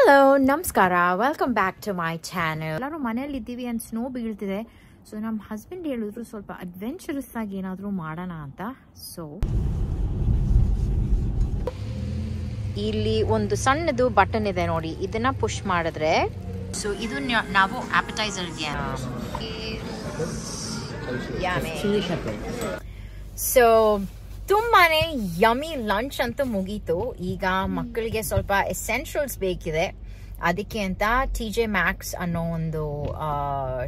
Hello ನಮಸ್ಕಾರ, welcome back to my channel. ಎಲ್ಲರೂ ಮನೇಲಿ ಇದ್ದೀವಿ ಅಂಡ್ ಸ್ನೋ ಬೀಳ್ತಿದೆ. ಸೊ ನಮ್ಮ ಹಸ್ಬೆಂಡ್ ಹೇಳಿದ್ರು ಸ್ವಲ್ಪ ಅಡ್ವೆಂಚರಸ್ ಆಗಿ ಏನಾದರೂ ಮಾಡೋಣ ಅಂತ. ಸೊ ಇಲ್ಲಿ ಒಂದು ಸಣ್ಣದು ಬಟನ್ ಇದೆ ನೋಡಿ, ಇದನ್ನ ಪುಷ್ ಮಾಡಿದ್ರೆ ಸೊ ಇದು ನಾವು ಆಪಟೈಸರ್ಗೆ ಸೊ ತುಂಬಾನೇ ಯಮಿ ಲಂಚ್ ಅಂತೂ ಮುಗೀತು. ಈಗ ಮಕ್ಕಳಿಗೆ ಸ್ವಲ್ಪ ಎಸೆನ್ಷಿಯಲ್ಸ್ ಬೇಕಿದೆ, ಅದಕ್ಕೆ ಅಂತ TJ Maxx ಅನ್ನೋ ಒಂದು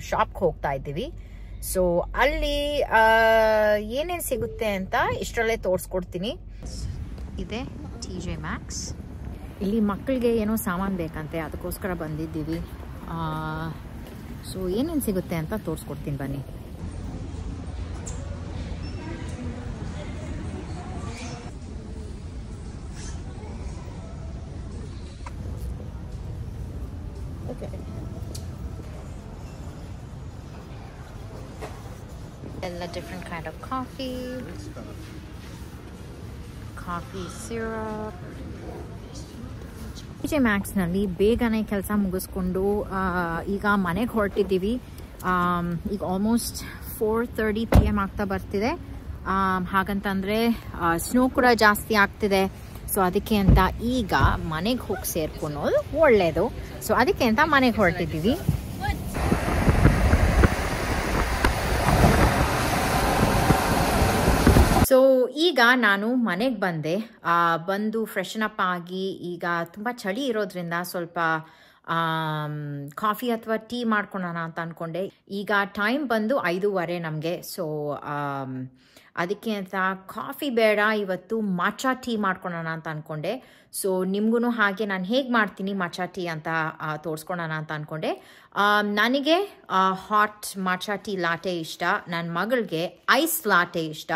ಶಾಪ್ಗೆ ಹೋಗ್ತಾ ಇದ್ದೀವಿ. ಸೊ ಅಲ್ಲಿ ಏನೇನು ಸಿಗುತ್ತೆ ಅಂತ ಇಷ್ಟರಲ್ಲೇ ತೋರಿಸ್ಕೊಡ್ತೀನಿ. ಇದೆ TJ Maxx. ಇಲ್ಲಿ ಮಕ್ಕಳಿಗೆ ಏನೋ ಸಾಮಾನು ಬೇಕಂತೆ, ಅದಕ್ಕೋಸ್ಕರ ಬಂದಿದ್ದೀವಿ. ಸೊ ಏನೇನು ಸಿಗುತ್ತೆ ಅಂತ ತೋರಿಸ್ಕೊಡ್ತೀನಿ ಬನ್ನಿ. ಎಲ್ಲ different kind of coffee syrup. TJ Maxx ನಲ್ಲಿ ಬೇಗನೆ ಕೆಲಸ ಮುಗಿಸ್ಕೊಂಡು ಈಗ ಮನೆಗೆ ಹೊರಟಿದ್ದೀವಿ. ಈಗ ಆಲ್ಮೋಸ್ಟ್ 4:30 PM ಆಗ್ತಾ ಬರ್ತಿದೆ. ಹಾಗಂತಂದರೆ ಸ್ನೋ ಕೂಡ ಜಾಸ್ತಿ ಆಗ್ತಿದೆ. ಸೊ ಅದಕ್ಕೆ ಅಂತ ಈಗ ಮನೆಗೆ ಹೋಗಿ ಸೇರ್ಕೊಳೋದು ಒಳ್ಳೆಯದು. ಸೊ ಅದಕ್ಕೆ ಅಂತ ಮನೆಗೆ ಹೊರಟಿದ್ದೀವಿ. ಸೊ ಈಗ ನಾನು ಮನೆಗೆ ಬಂದು ಫ್ರೆಶನ್ ಅಪ್ ಆಗಿ, ಈಗ ತುಂಬ ಚಳಿ ಇರೋದ್ರಿಂದ ಸ್ವಲ್ಪ ಕಾಫಿ ಅಥವಾ ಟೀ ಮಾಡ್ಕೊಳೋಣ ಅಂತ ಅಂದ್ಕೊಂಡೆ. ಈಗ ಟೈಮ್ ಬಂದು 5:30 ನಮಗೆ. ಸೊ ಅದಕ್ಕೆ ಅಂತ ಕಾಫಿ ಬೇಡ, ಇವತ್ತು ಮಾಚಾ ಟೀ ಮಾಡ್ಕೊಳೋಣ ಅಂತ ಅಂದ್ಕೊಂಡೆ. ಸೊ ನಿಮಗೂ ಹಾಗೆ ನಾನು ಹೇಗೆ ಮಾಡ್ತೀನಿ ಮಾಚಾ ಟೀ ಅಂತ ತೋರಿಸ್ಕೊಳೋಣ ಅಂತ ಅಂದ್ಕೊಂಡೆ. ನನಗೆ ಹಾಟ್ ಮಾಚಾ ಟೀ ಲಾಟೆ ಇಷ್ಟ, ನನ್ನ ಮಗಳಿಗೆ ಐಸ್ ಲಾಟೆ ಇಷ್ಟ.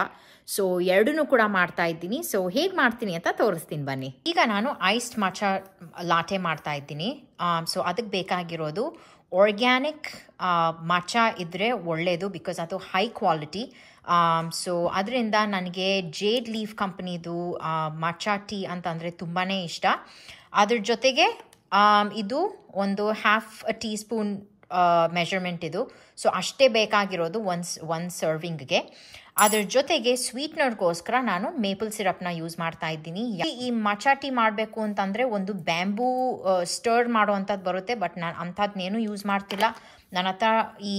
ಸೊ ಎರಡನ್ನೂ ಕೂಡ ಮಾಡ್ತಾ ಇದ್ದೀನಿ. ಸೊ ಹೇಗೆ ಮಾಡ್ತೀನಿ ಅಂತ ತೋರಿಸ್ತೀನಿ ಬನ್ನಿ. ಈಗ ನಾನು ಐಸ್ಡ್ ಮಾಚಾ ಲಾಟೆ ಮಾಡ್ತಾ ಇದ್ದೀನಿ. ಸೊ ಅದಕ್ಕೆ ಬೇಕಾಗಿರೋದು ಆರ್ಗ್ಯಾನಿಕ್ ಮಾಚಾ ಇದ್ದರೆ ಒಳ್ಳೆಯದು, ಬಿಕಾಸ್ ಅದು ಹೈ ಕ್ವಾಲಿಟಿ. ಸೊ ಅದರಿಂದ ನನಗೆ ಜೇಡ್ ಲೀಫ್ ಕಂಪ್ನಿದು ಮಾಚಾ ಟೀ ಅಂತಂದರೆ ತುಂಬಾ ಇಷ್ಟ. ಅದ್ರ ಜೊತೆಗೆ ಇದು ಒಂದು 1/2 ಟೀಸ್ಪೂನ್ ಮೆಷರ್ಮೆಂಟ್ ಇದು. ಸೊ ಅಷ್ಟೇ ಬೇಕಾಗಿರೋದು ಒಂದು ಸರ್ವಿಂಗ್ಗೆ. ಅದ್ರ ಜೊತೆಗೆ ಸ್ವೀಟ್ನರ್ಗೋಸ್ಕರ ನಾನು ಮೇಪಲ್ ಸಿರಪ್ನ ಯೂಸ್ ಮಾಡ್ತಾ ಇದ್ದೀನಿ. ಈ ಮಾಚಾ ಟೀ ಮಾಡಬೇಕು ಅಂತಂದರೆ ಒಂದು ಬ್ಯಾಂಬೂ ಸ್ಟರ್ ಮಾಡೋವಂಥದ್ದು ಬರುತ್ತೆ, ಬಟ್ ನಾನು ಅಂಥದ್ದನ್ನೇನು ಯೂಸ್ ಮಾಡ್ತಿಲ್ಲ. ನನ್ನ ಹತ್ರ ಈ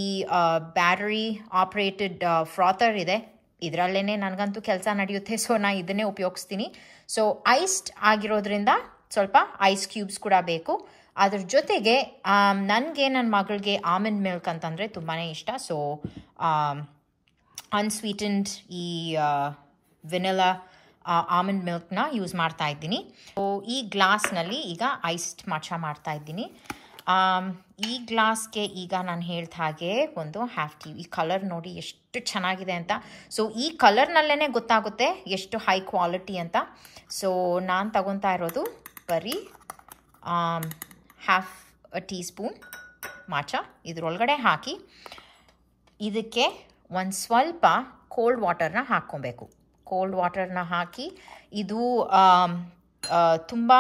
ಬ್ಯಾಟರಿ ಆಪ್ರೇಟೆಡ್ ಫ್ರಾತರ್ ಇದೆ, ಇದರಲ್ಲೇ ನನಗಂತೂ ಕೆಲಸ ನಡೆಯುತ್ತೆ. ಸೊ ನಾನು ಇದನ್ನೇ ಉಪಯೋಗಿಸ್ತೀನಿ. ಸೊ ಐಸ್ಡ್ ಆಗಿರೋದ್ರಿಂದ ಸ್ವಲ್ಪ ಐಸ್ ಕ್ಯೂಬ್ಸ್ ಕೂಡ ಬೇಕು. ಅದ್ರ ಜೊತೆಗೆ ನನಗೆ ನನ್ನ ಮಗಳಿಗೆ ಆಲ್ಮಂಡ್ ಮಿಲ್ಕ್ ಅಂತಂದರೆ ತುಂಬಾ ಇಷ್ಟ. ಸೊ ಅನ್ಸ್ವೀಟನ್ಡ್ ಈ ವೆನಿಲಾ ಆಲ್ಮಂಡ್ ಮಿಲ್ಕ್ನ ಯೂಸ್ ಮಾಡ್ತಾ ಇದ್ದೀನಿ. ಸೊ ಈ ಗ್ಲಾಸ್ನಲ್ಲಿ ಈಗ ಐಸ್ಡ್ ಮಾಚಾ ಮಾಡ್ತಾ ಇದ್ದೀನಿ. ಈ ಗ್ಲಾಸ್ಗೆ ಈಗ ನಾನು ಹೇಳ್ದ ಹಾಗೆ ಒಂದು 1/2 ಟೀ. ಈ ಕಲರ್ ನೋಡಿ ಎಷ್ಟು ಚೆನ್ನಾಗಿದೆ ಅಂತ. ಸೊ ಈ ಕಲರ್ನಲ್ಲೇ ಗೊತ್ತಾಗುತ್ತೆ ಎಷ್ಟು ಹೈ ಕ್ವಾಲಿಟಿ ಅಂತ. ಸೊ ನಾನು ತಗೊತಾ ಇರೋದು ಬರೀ 1/2 ಟೀಸ್ಪೂನ್ ಮಾಚಾ ಇದರೊಳಗಡೆ ಹಾಕಿ, ಇದಕ್ಕೆ ಒಂದು ಸ್ವಲ್ಪ ಕೋಲ್ಡ್ ವಾಟರ್ನ ಹಾಕ್ಕೊಬೇಕು. ಕೋಲ್ಡ್ ವಾಟರ್ನ ಹಾಕಿ ಇದು ತುಂಬ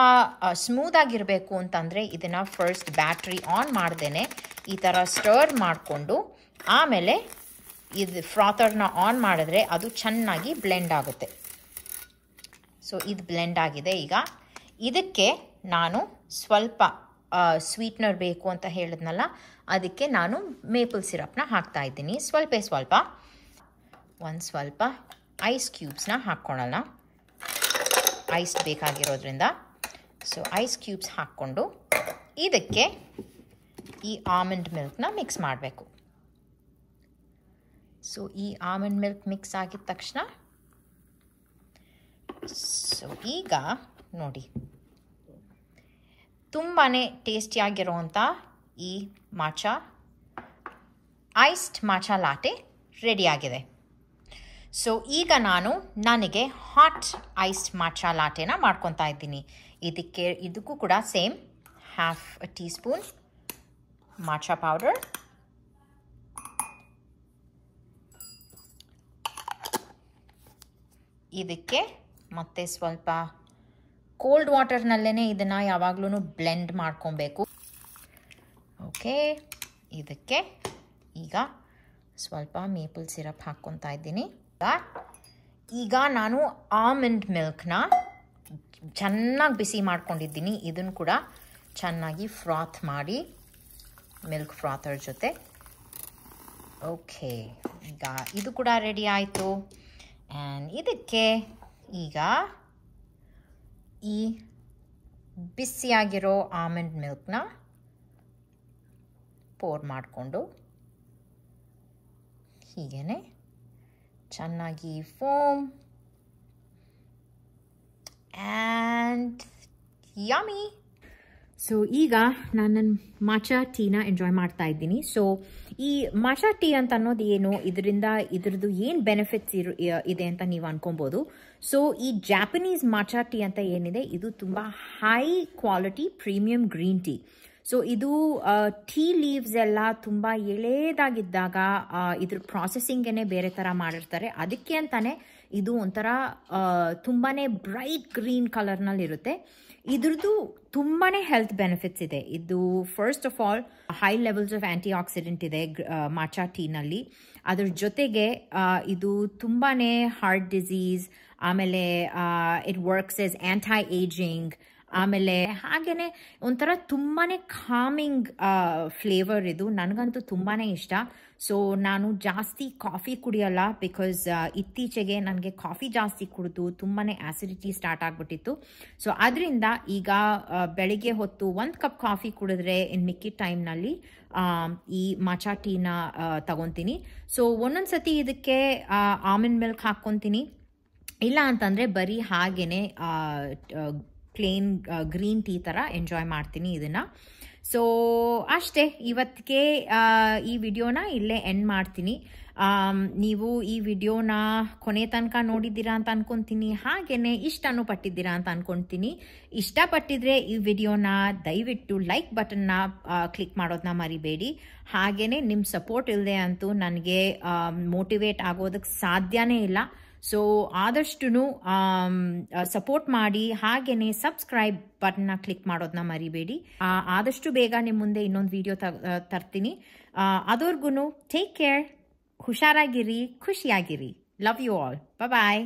ಸ್ಮೂದಾಗಿರಬೇಕು ಅಂತಂದರೆ ಇದನ್ನು ಫಸ್ಟ್ ಬ್ಯಾಟ್ರಿ ಆನ್ ಮಾಡ್ದೇನೆ ಈ ಥರ ಸ್ಟರ್ ಮಾಡಿಕೊಂಡು ಆಮೇಲೆ ಇದು ಫ್ರಾತರ್ನ ಆನ್ ಮಾಡಿದ್ರೆ ಅದು ಚೆನ್ನಾಗಿ ಬ್ಲೆಂಡ್ ಆಗುತ್ತೆ. ಸೊ ಇದು ಬ್ಲೆಂಡ್ ಆಗಿದೆ. ಈಗ ಇದಕ್ಕೆ ನಾನು ಸ್ವಲ್ಪ ಸ್ವೀಟ್ನರ್ ಬೇಕು ಅಂತ ಹೇಳಿದ್ನಲ್ಲ, ಅದಕ್ಕೆ ನಾನು ಮೇಪಲ್ ಸಿರಪ್ನ ಹಾಕ್ತಾ ಇದ್ದೀನಿ. ಸ್ವಲ್ಪ ಒಂದು ಸ್ವಲ್ಪ ಐಸ್ ಕ್ಯೂಬ್ಸ್ನ ಹಾಕ್ಕೊಳ್ಳೋಣ, ಐಸ್ ಬೇಕಾಗಿರೋದ್ರಿಂದ. ಸೊ ಐಸ್ ಕ್ಯೂಬ್ಸ್ ಹಾಕ್ಕೊಂಡು ಇದಕ್ಕೆ ಈ ಆಲ್ಮಂಡ್ ಮಿಲ್ಕ್ನ ಮಿಕ್ಸ್ ಮಾಡಬೇಕು. ಸೊ ಈ ಆಲ್ಮಂಡ್ ಮಿಲ್ಕ್ ಮಿಕ್ಸ್ ಆಗಿದ ತಕ್ಷಣ ಸೊ ಈಗ ನೋಡಿ ತುಂಬಾ ಟೇಸ್ಟಿಯಾಗಿರೋವಂಥ ಈ ಮಾಚಾ ಐಸ್ಡ್ ಮಾಚಾ ಲಾಟೆ ರೆಡಿಯಾಗಿದೆ. ಸೊ ಈಗ ನನಗೆ ಹಾಟ್ ಐಸ್ಡ್ ಮಾಚಾ ಲಾಟೆನ ಮಾಡ್ಕೊತಾ ಇದ್ದೀನಿ. ಇದಕ್ಕೂ ಕೂಡ ಸೇಮ್ 1/2 ಟೀಸ್ಪೂನ್ ಮಾಚಾ ಪೌಡರ್, ಇದಕ್ಕೆ ಮತ್ತೆ ಸ್ವಲ್ಪ ಕೋಲ್ಡ್ ವಾಟರ್ನಲ್ಲೇ ಇದನ್ನು ಯಾವಾಗಲೂ ಬ್ಲೆಂಡ್ ಮಾಡ್ಕೊಬೇಕು. ಓಕೆ, ಇದಕ್ಕೆ ಈಗ ಸ್ವಲ್ಪ ಮೇಪಲ್ ಸಿರಪ್ ಹಾಕ್ಕೊತಾ ಇದ್ದೀನಿ. ಈಗ ನಾನು ಆಲ್ಮಂಡ್ ಮಿಲ್ಕ್ನ ಚೆನ್ನಾಗಿ ಬಿಸಿ ಮಾಡ್ಕೊಂಡಿದ್ದೀನಿ. ಇದನ್ನು ಕೂಡ ಚೆನ್ನಾಗಿ ಫ್ರಾತ್ ಮಾಡಿ ಮಿಲ್ಕ್ ಫ್ರಾತರ್ ಜೊತೆ. ಓಕೆ, ಈಗ ಇದು ಕೂಡ ರೆಡಿ ಆಯಿತು. ಆ್ಯಂಡ್ ಇದಕ್ಕೆ ಈಗ ಈ ಬಿಸಿಯಾಗಿರೋ ಆಲ್ಮಂಡ್ ಮಿಲ್ಕ್ನ ಪೋರ್ ಮಾಡಿಕೊಂಡು ಹೀಗೇ ಚೆನ್ನಾಗಿ ಫೋಮ್ ಆ್ಯಂಡ್ ಯಮ್ಮಿ. ಸೊ ಈಗ ನಾನು ನನ್ನ ಮಾಚಾ ಟೀನ ಎಂಜಾಯ್ ಮಾಡ್ತಾ ಇದ್ದೀನಿ. ಸೊ ಈ ಮಾಚಾ ಟೀ ಅಂತ ಅನ್ನೋದು ಏನು, ಇದ್ರದ್ದು ಏನು ಬೆನಿಫಿಟ್ಸ್ ಇದೆ ಅಂತ ನೀವು ಅನ್ಕೊಬೋದು. ಸೊ ಈ ಜಾಪನೀಸ್ ಮಾಚಾ ಟೀ ಅಂತ ಏನಿದೆ, ಇದು ತುಂಬ high quality premium green tea. So ಇದು ಟೀ ಲೀವ್ಸ್ ಎಲ್ಲ ತುಂಬ ಎಳೆದಾಗಿದ್ದಾಗ ಇದ್ರ ಪ್ರಾಸೆಸಿಂಗೇ ಬೇರೆ ಥರ ಮಾಡಿರ್ತಾರೆ. ಅದಕ್ಕೆ ಅಂತಾನೆ ಇದು ಒಂಥರ ತುಂಬಾ ಬ್ರೈಟ್ ಗ್ರೀನ್ ಕಲರ್ನಲ್ಲಿರುತ್ತೆ. ಇದ್ರದ್ದು ತುಂಬಾ ಹೆಲ್ತ್ ಬೆನಿಫಿಟ್ಸ್ ಇದೆ. ಇದು first of all high levels of antioxidant ಇದೆ ಮಾಚಾ ಟೀನಲ್ಲಿ. ಅದ್ರ ಜೊತೆಗೆ ಇದು ತುಂಬಾ ಹಾರ್ಟ್ ಡಿಸೀಸ್, ಆಮೇಲೆ it works as anti ageing, ಆಮೇಲೆ ಹಾಗೇನೆ ಒಂಥರ ತುಂಬಾ ಕಾಮಿಂಗ್ ಫ್ಲೇವರ್ ಇದು. ನನಗಂತೂ ತುಂಬಾ ಇಷ್ಟ. ಸೊ ನಾನು ಜಾಸ್ತಿ ಕಾಫಿ ಕುಡಿಯಲ್ಲ, ಬಿಕಾಸ್ ಇತ್ತೀಚೆಗೆ ನನಗೆ ಕಾಫಿ ಜಾಸ್ತಿ ಕುಡಿದು ತುಂಬಾ ಆಸಿಡಿಟಿ ಸ್ಟಾರ್ಟ್ ಆಗಿಬಿಟ್ಟಿತ್ತು. ಸೊ ಅದರಿಂದ ಈಗ ಬೆಳಿಗ್ಗೆ ಹೊತ್ತು 1 ಕಪ್ ಕಾಫಿ ಕುಡಿದ್ರೆ ಇನ್ ಮಿಕ್ಕಿದ ಟೈಮ್ನಲ್ಲಿ ಈ ಮಾಚಾ ಟೀನ ತಗೊತೀನಿ. ಸೊ ಒಂದೊಂದು ಸತಿ ಇದಕ್ಕೆ ಆಲ್ಮಂಡ್ ಮಿಲ್ಕ್ ಹಾಕ್ಕೊತೀನಿ, ಇಲ್ಲ ಅಂತಂದರೆ ಬರೀ ಹಾಗೇ ಪ್ಲೇನ್ ಗ್ರೀನ್ ಟೀ ಥರ ಎಂಜಾಯ್ ಮಾಡ್ತೀನಿ ಇದನ್ನು. ಸೊ ಅಷ್ಟೇ, ಇವತ್ತಿಗೆ ಈ ವಿಡಿಯೋನ ಇಲ್ಲೇ ಎಂಡ್ ಮಾಡ್ತೀನಿ. ನೀವು ಈ ವಿಡಿಯೋನ ಕೊನೆ ತನಕ ನೋಡಿದ್ದೀರಾ ಅಂತ ಅನ್ಕೊತೀನಿ, ಹಾಗೆಯೇ ಇಷ್ಟನೂ ಪಟ್ಟಿದ್ದೀರಾ ಅಂತ ಅನ್ಕೊತೀನಿ. ಇಷ್ಟಪಟ್ಟಿದ್ರೆ ಈ ವಿಡಿಯೋನ ದಯವಿಟ್ಟು ಲೈಕ್ ಬಟನ್ನ ಕ್ಲಿಕ್ ಮಾಡೋದನ್ನ ಮರಿಬೇಡಿ. ಹಾಗೆಯೇ ನಿಮ್ಮ ಸಪೋರ್ಟ್ ಇಲ್ಲದೆ ಅಂತೂ ನನಗೆ ಮೋಟಿವೇಟ್ ಆಗೋದಕ್ಕೆ ಸಾಧ್ಯನೇ ಇಲ್ಲ. ಸೊ ಆದಷ್ಟು ಸಪೋರ್ಟ್ ಮಾಡಿ, ಹಾಗೆಯೇ ಸಬ್ಸ್ಕ್ರೈಬ್ ಬಟನ್ನ ಕ್ಲಿಕ್ ಮಾಡೋದನ್ನ ಮರಿಬೇಡಿ. ಆದಷ್ಟು ಬೇಗ ನಿಮ್ಮ ಮುಂದೆ ಇನ್ನೊಂದು ವಿಡಿಯೋ ತರ್ತೀನಿ. ಅದವರೆಗೂ ಟೇಕ್ ಕೇರ್, ಹುಷಾರಾಗಿರಿ, ಖುಷಿಯಾಗಿರಿ. Love you all. ಬಾಯ್.